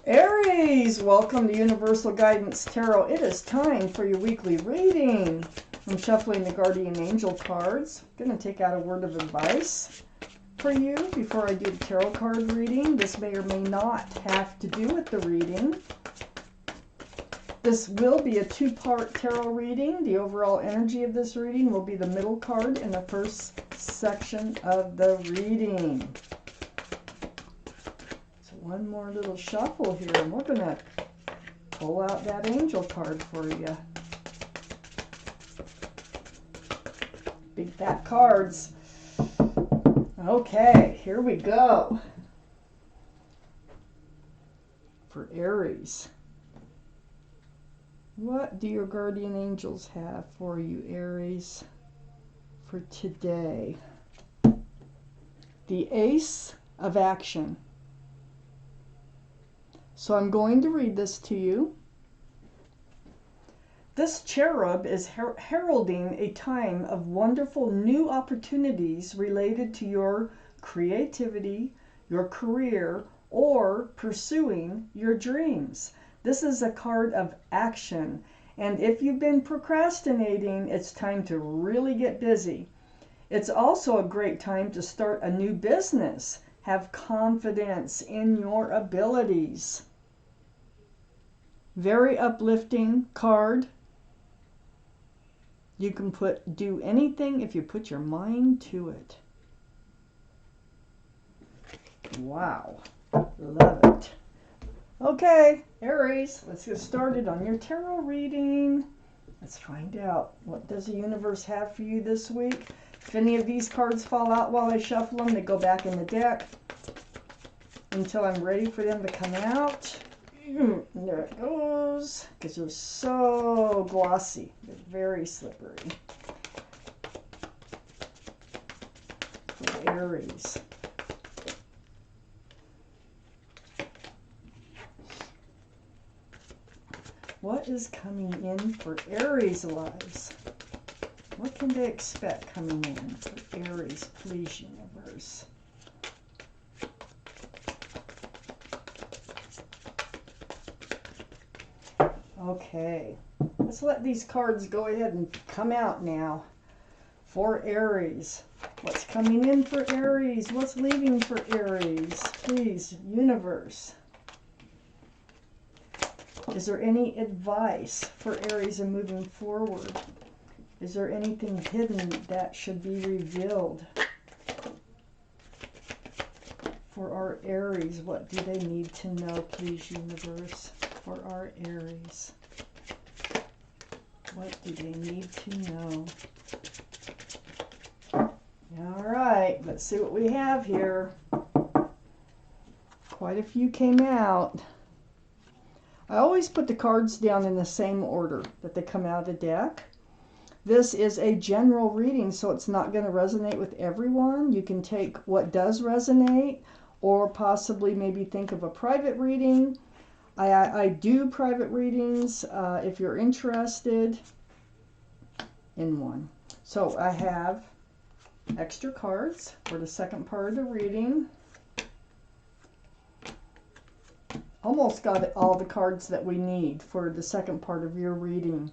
Aries, welcome to Universal Guidance Tarot. It is time for your weekly reading. I'm shuffling the Guardian Angel cards. I'm going to take out a word of advice for you before I do the tarot card reading. This may or may not have to do with the reading. This will be a two-part tarot reading. The overall energy of this reading will be the middle card in the first section of the reading. One more little shuffle here, and we're going to pull out that angel card for you. Big fat cards. Okay, here we go. For Aries, what do your guardian angels have for you, Aries, for today? The Ace of Action. So I'm going to read this to you. This cherub is heralding a time of wonderful new opportunities related to your creativity, your career, or pursuing your dreams. This is a card of action. And if you've been procrastinating, it's time to really get busy. It's also a great time to start a new business. Have confidence in your abilities. Very uplifting card. You can do anything if you put your mind to it. Wow. Love it. Okay, Aries, let's get started on your tarot reading. Let's find out, what does the universe have for you this week? If any of these cards fall out while I shuffle them, they go back in the deck until I'm ready for them to come out. There it goes, because they're so glossy. They're very slippery. For Aries. What is coming in for Aries lives? What can they expect coming in for Aries, please, universe? Okay, let's let these cards go ahead and come out now. For Aries, what's coming in for Aries? What's leaving for Aries? Please, universe. Is there any advice for Aries in moving forward? Is there anything hidden that should be revealed? For our Aries, what do they need to know, please, universe? For our Aries, what do they need to know? All right, let's see what we have here. Quite a few came out. I always put the cards down in the same order that they come out of the deck. This is a general reading, so it's not going to resonate with everyone. You can take what does resonate, or possibly maybe think of a private reading. I do private readings if you're interested in one. So I have extra cards for the second part of the reading. Almost got all the cards that we need for the second part of your reading.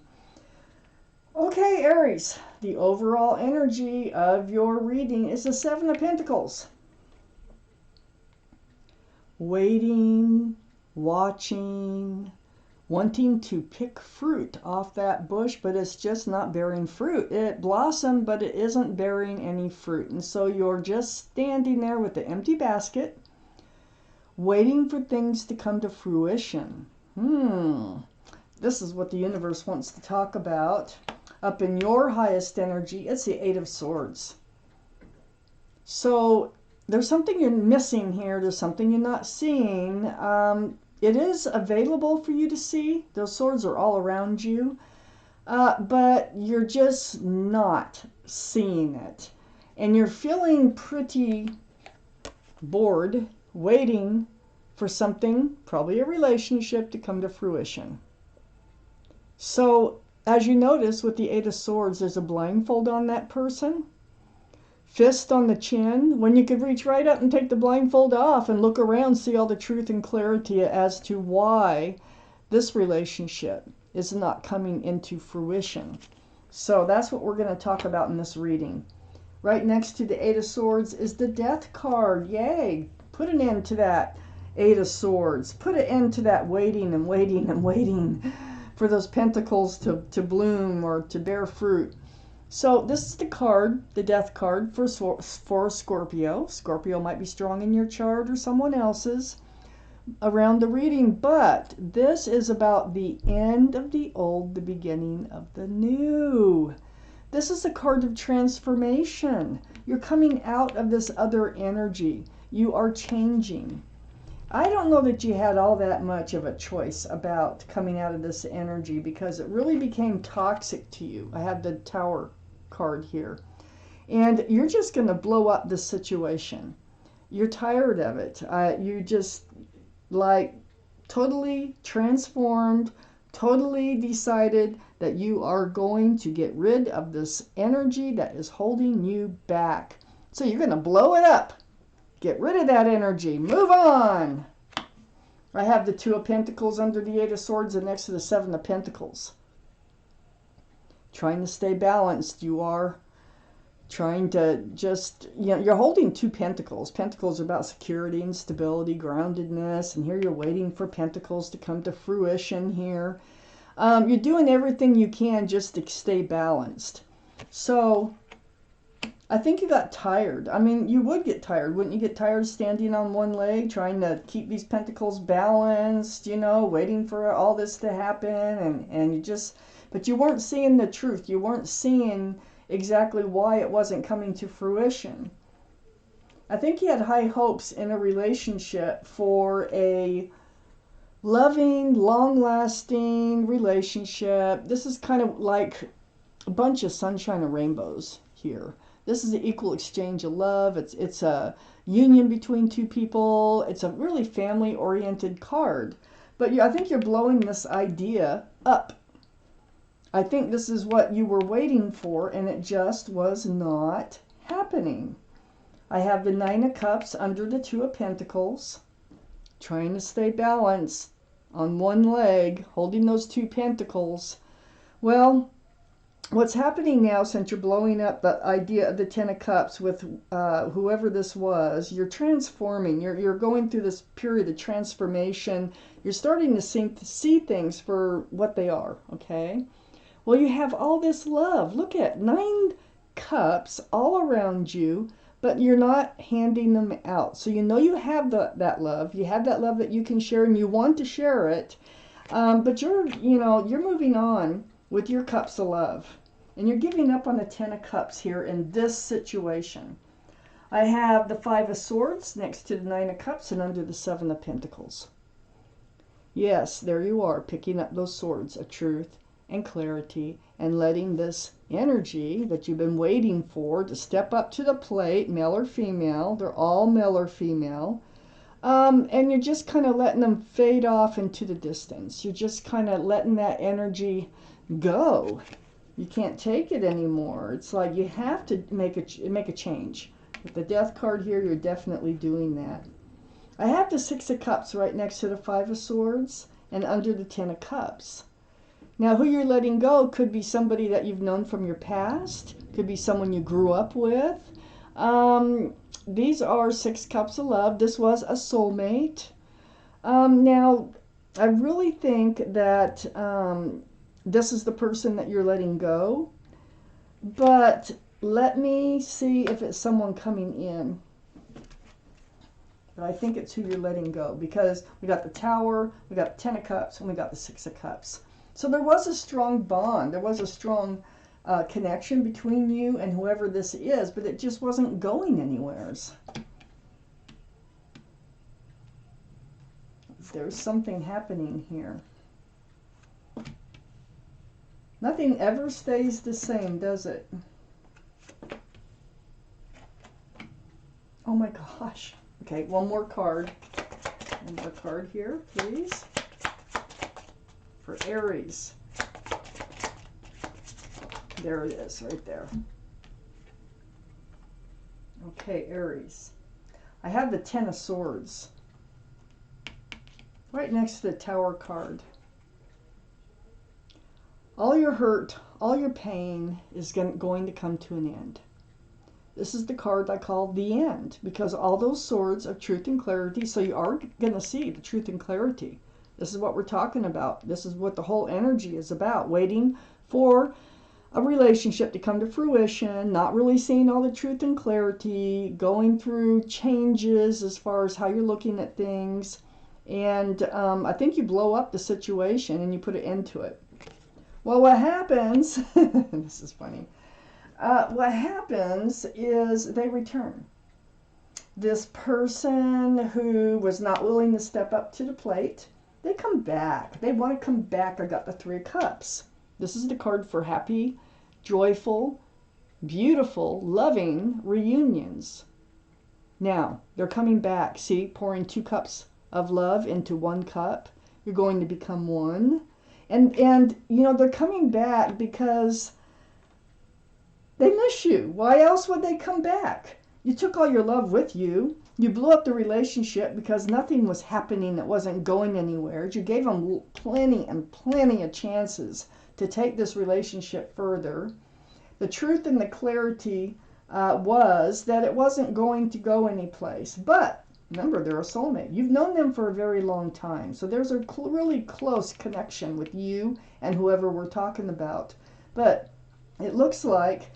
Okay, Aries, the overall energy of your reading is the Seven of Pentacles. Waiting, watching, wanting to pick fruit off that bush, but it's just not bearing fruit. It blossomed, but it isn't bearing any fruit. And so you're just standing there with the empty basket, waiting for things to come to fruition. This is what the universe wants to talk about. Up in your highest energy, it's the Eight of Swords. So there's something you're missing here. There's something you're not seeing. It is available for you to see. Those swords are all around you. But you're just not seeing it. And you're feeling pretty bored, waiting for something, probably a relationship, to come to fruition. So, as you notice with the Eight of Swords, there's a blindfold on that person. fist on the chin, when you could reach right up and take the blindfold off and look around, see all the truth and clarity as to why this relationship is not coming into fruition. So that's what we're going to talk about in this reading. Right next to the Eight of Swords is the Death card. Yay! Put an end to that Eight of Swords. Put an end to that waiting and waiting and waiting for those pentacles to bloom or to bear fruit. So this is the card, the Death card for Scorpio. Scorpio might be strong in your chart or someone else's around the reading, but this is about the end of the old, the beginning of the new. This is a card of transformation. You're coming out of this other energy. You are changing. I don't know that you had all that much of a choice about coming out of this energy because it really became toxic to you. I have the Tower card here. And you're just going to blow up this situation. You're tired of it. You just like totally transformed, totally decided that you are going to get rid of this energy that is holding you back. So you're going to blow it up. Get rid of that energy. Move on. I have the Two of Pentacles under the Eight of Swords and next to the Seven of Pentacles. Trying to stay balanced. You are trying to just, you're holding two pentacles. Pentacles are about security and stability, groundedness, and here you're waiting for pentacles to come to fruition here. You're doing everything you can just to stay balanced. So I think you got tired. I mean, you would get tired. Wouldn't you get tired standing on one leg, trying to keep these pentacles balanced, waiting for all this to happen, and you just, but you weren't seeing the truth. You weren't seeing exactly why it wasn't coming to fruition. I think he had high hopes in a relationship for a loving, long-lasting relationship. This is kind of like a bunch of sunshine and rainbows here. This is an equal exchange of love. It's a union between two people. It's a really family-oriented card. But I think you're blowing this idea up. I think this is what you were waiting for, and it just was not happening. I have the Nine of Cups under the Two of Pentacles, trying to stay balanced on one leg, holding those two pentacles. Well, what's happening now, since you're blowing up the idea of the Ten of Cups with whoever this was, you're transforming. You're going through this period of transformation. You're starting to see things for what they are, okay? Well, you have all this love. Look at 9 cups all around you, but you're not handing them out. So you have that love. You have that love that you can share, and you want to share it. But you're moving on with your cups of love. And you're giving up on the Ten of Cups here in this situation. I have the Five of Swords next to the Nine of Cups and under the Seven of Pentacles. Yes, there you are, picking up those swords of truth and clarity, and letting this energy that you've been waiting for to step up to the plate, male or female, they're all male or female, and you're just kind of letting them fade off into the distance. You're just kind of letting that energy go. You can't take it anymore. It's like you have to make a change. With the Death card here, you're definitely doing that. I have the Six of Cups right next to the Five of Swords and under the Ten of Cups. Now, who you're letting go could be somebody that you've known from your past. Could be someone you grew up with. These are 6 cups of love. This was a soulmate. Now, I really think that this is the person that you're letting go. But let me see if it's someone coming in. But I think it's who you're letting go, because we got the Tower, we got the Ten of Cups, and we got the Six of Cups. So there was a strong bond. There was a strong connection between you and whoever this is, but it just wasn't going anywhere. There's something happening here. Nothing ever stays the same, does it? Oh my gosh. Okay, one more card. One more card here, please. For Aries. There it is, right there. Okay, Aries. I have the Ten of Swords right next to the Tower card. All your hurt, all your pain is going to come to an end. This is the card I call the end, because all those swords of truth and clarity, so you are going to see the truth and clarity. This is what we're talking about. This is what the whole energy is about, waiting for a relationship to come to fruition, not really seeing all the truth and clarity, going through changes as far as how you're looking at things. And I think you blow up the situation and you put an end to it. Well, what happens, this is funny, what happens is they return. This person who was not willing to step up to the plate, they come back. They want to come back. I got the Three of Cups. This is the card for happy, joyful, beautiful, loving reunions. Now, they're coming back. See, pouring 2 cups of love into 1 cup. You're going to become one. And you know, they're coming back because they miss you. Why else would they come back? You took all your love with you. You blew up the relationship because nothing was happening that wasn't going anywhere. You gave them plenty and plenty of chances to take this relationship further. The truth and the clarity was that it wasn't going to go anyplace. But remember, they're a soulmate. You've known them for a very long time. So there's a really close connection with you and whoever we're talking about. But it looks like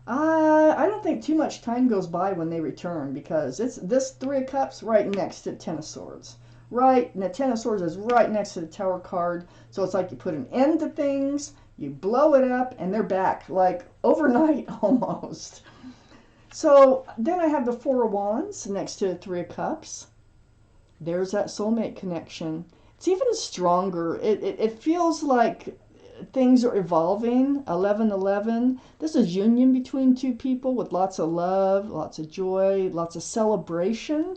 I don't think too much time goes by when they return, because it's this Three of Cups right next to the Ten of Swords. Right, and the Ten of Swords is right next to the Tower card. So it's like you put an end to things, you blow it up, and they're back, like overnight almost. So then I have the Four of Wands next to the Three of Cups. There's that soulmate connection. It's even stronger. It feels like things are evolving. 11-11. This is union between 2 people with lots of love, lots of joy, lots of celebration.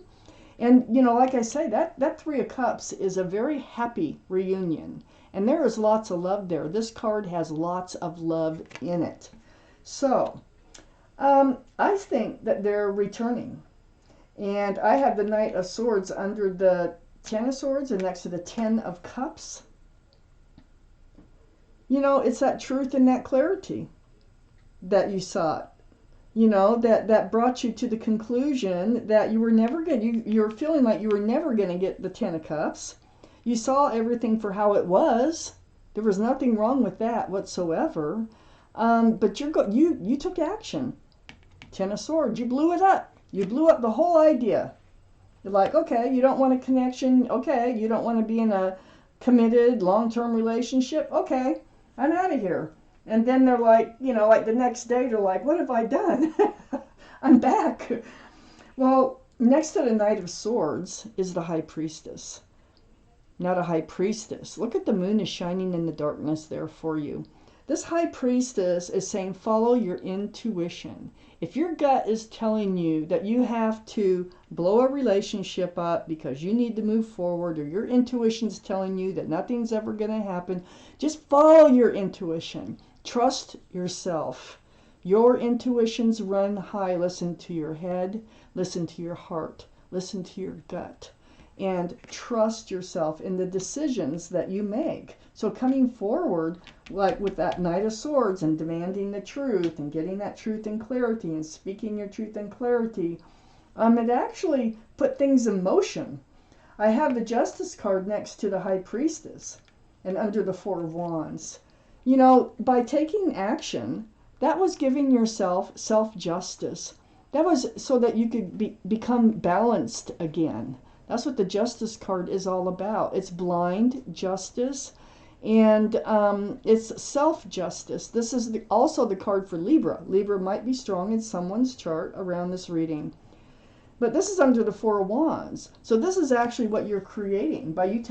And, you know, like I say, that Three of Cups is a very happy reunion. And there is lots of love there. This card has lots of love in it. So, I think that they're returning. And I have the Knight of Swords under the Ten of Swords and next to the Ten of Cups. You know, it's that truth and that clarity that you sought. You know, that brought you to the conclusion that you were never going to, you're feeling like you were never going to get the Ten of Cups. You saw everything for how it was. There was nothing wrong with that whatsoever. But you took action. Ten of Swords, you blew it up. You blew up the whole idea. You're like, okay, you don't want a connection. Okay, you don't want to be in a committed long-term relationship. Okay, I'm out of here. And then they're like, you know, like the next day they're like, what have I done? I'm back. Well, next to the Knight of Swords is the High Priestess. Not a High Priestess. Look at the moon is shining in the darkness there for you. This High Priestess is saying follow your intuition. If your gut is telling you that you have to blow a relationship up because you need to move forward, or your intuition's telling you that nothing's ever going to happen, just follow your intuition. Trust yourself. Your intuitions run high. Listen to your head. Listen to your heart. Listen to your gut. And trust yourself in the decisions that you make. So coming forward, like with that Knight of Swords and demanding the truth and getting that truth and clarity and speaking your truth and clarity, it actually put things in motion. I have the Justice card next to the High Priestess and under the Four of Wands. You know, by taking action, that was giving yourself self-justice. That was so that you could become balanced again. That's what the Justice card is all about. It's blind justice, and it's self-justice. This is also the card for Libra. Libra might be strong in someone's chart around this reading. But this is under the Four of Wands. So this is actually what you're creating. By you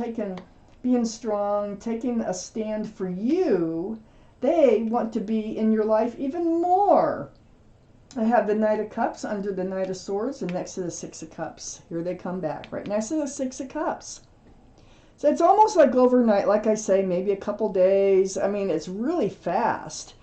being strong, taking a stand for you, they want to be in your life even more. I have the Knight of Cups under the Knight of Swords and next to the Six of Cups. Here they come back, right next to the Six of Cups. So it's almost like overnight, like I say, maybe a couple days. I mean, it's really fast.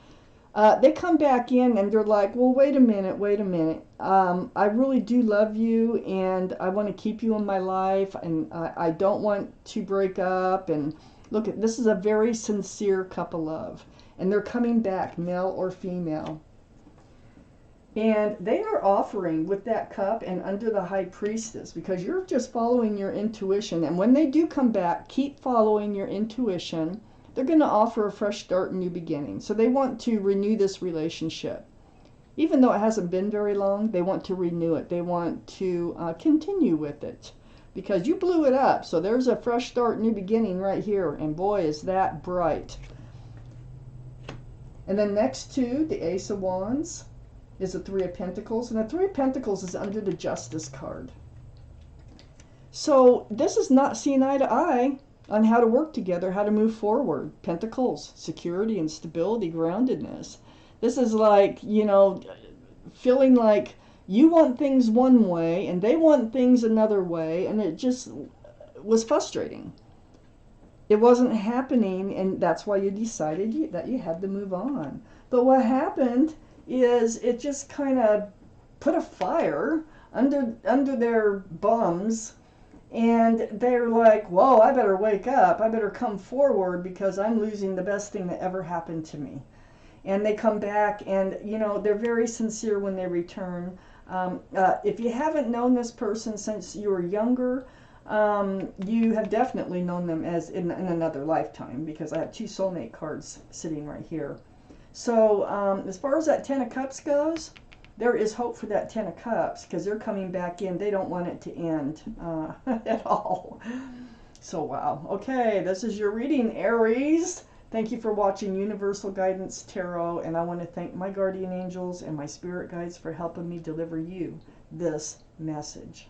They come back in and they're like, well, wait a minute, wait a minute. I really do love you and I want to keep you in my life and I don't want to break up. And look, at this is a very sincere couple of, and they're coming back, male or female. And they are offering with that cup and under the high priestess, because you're just following your intuition. And when they do come back, keep following your intuition. They're going to offer a fresh start and new beginning. So they want to renew this relationship. Even though it hasn't been very long, they want to renew it. They want to continue with it because you blew it up. So there's a fresh start, new beginning right here. And boy, is that bright. And then next to the Ace of Wands is the Three of Pentacles. And the Three of Pentacles is under the Justice card. So this is not seeing eye to eye on how to work together, how to move forward. Pentacles, security and stability, groundedness. This is like, you know, feeling like you want things one way and they want things another way, and it just was frustrating. It wasn't happening, and that's why you decided that you had to move on. But what happened is it just kind of put a fire under their bums, and they're like, whoa, I better wake up. I better come forward because I'm losing the best thing that ever happened to me. And they come back, and you know, they're very sincere when they return. If you haven't known this person since you were younger, you have definitely known them as in another lifetime, because I have two soulmate cards sitting right here. So as far as that Ten of Cups goes, there is hope for that Ten of Cups, because they're coming back in. They don't want it to end at all. So wow. Okay, this is your reading, Aries. Thank you for watching Universal Guidance Tarot, and I want to thank my guardian angels and my spirit guides for helping me deliver you this message.